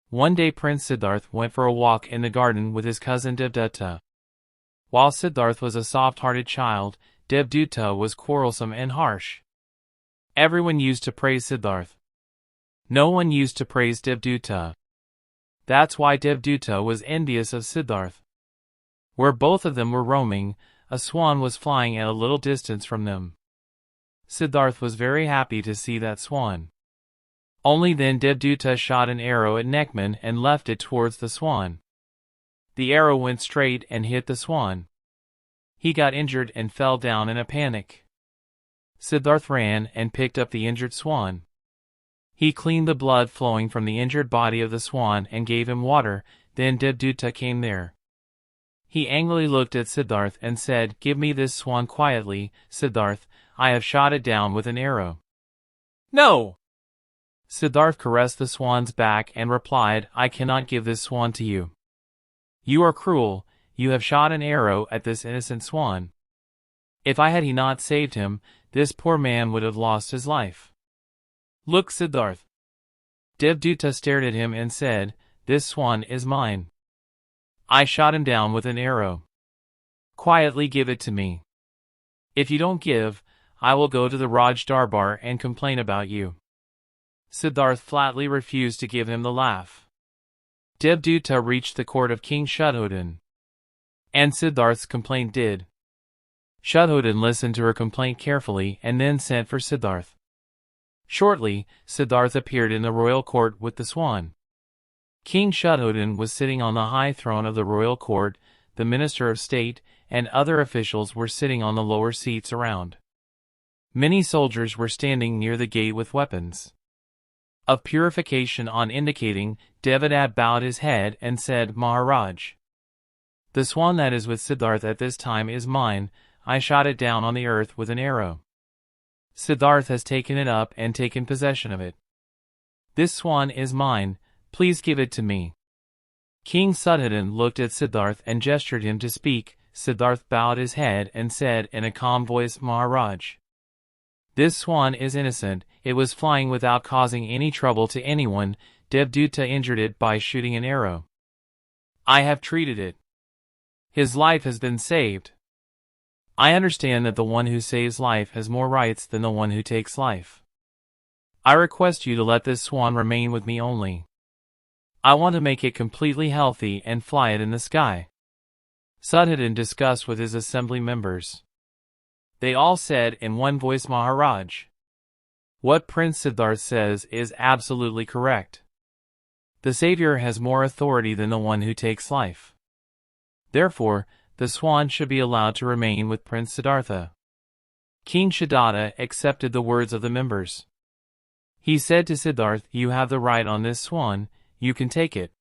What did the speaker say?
One day Prince Siddharth went for a walk in the garden with his cousin Devduta. While Siddharth was a soft-hearted child, Devduta was quarrelsome and harsh. Everyone used to praise Siddharth. No one used to praise Devduta. That's why Devduta was envious of Siddharth. Where both of them were roaming, a swan was flying at a little distance from them. Siddharth was very happy to see that swan. Only then Devduta shot an arrow at Neckman and left it towards the swan. The arrow went straight and hit the swan. He got injured and fell down in a panic. Siddharth ran and picked up the injured swan. He cleaned the blood flowing from the injured body of the swan and gave him water. Then Devduta came there. He angrily looked at Siddharth and said, "Give me this swan quietly, Siddharth, I have shot it down with an arrow." "No!" Siddharth caressed the swan's back and replied, "I cannot give this swan to you. You are cruel, you have shot an arrow at this innocent swan. If I had not saved him, this poor man would have lost his life." "Look, Siddharth." Devduta stared at him and said, "This swan is mine. I shot him down with an arrow. Quietly give it to me. If you don't give, I will go to the Raj Darbar and complain about you." Siddharth flatly refused to give him the laugh. Devduta reached the court of King Shuddhodhan. And Siddharth's complaint did. Shuddhodhan listened to her complaint carefully and then sent for Siddharth. Shortly, Siddharth appeared in the royal court with the swan. King Shuddhodhan was sitting on the high throne of the royal court, the minister of state, and other officials were sitting on the lower seats around. Many soldiers were standing near the gate with weapons of purification on indicating. Devduta bowed his head and said, "Maharaj, the swan that is with Siddharth at this time is mine. I shot it down on the earth with an arrow. Siddharth has taken it up and taken possession of it. This swan is mine, please give it to me." King Shuddhodhan looked at Siddharth and gestured him to speak. Siddharth bowed his head and said in a calm voice, "Maharaj, this swan is innocent, it was flying without causing any trouble to anyone. Devduta injured it by shooting an arrow. I have treated it. His life has been saved. I understand that the one who saves life has more rights than the one who takes life. I request you to let this swan remain with me only. I want to make it completely healthy and fly it in the sky." Shuddhodhan discussed with his assembly members. They all said in one voice, "Maharaj, what Prince Siddharth says is absolutely correct. The Savior has more authority than the one who takes life. Therefore, the swan should be allowed to remain with Prince Siddhartha." King Shuddhodhan accepted the words of the members. He said to Siddharth, "You have the right on this swan, you can take it.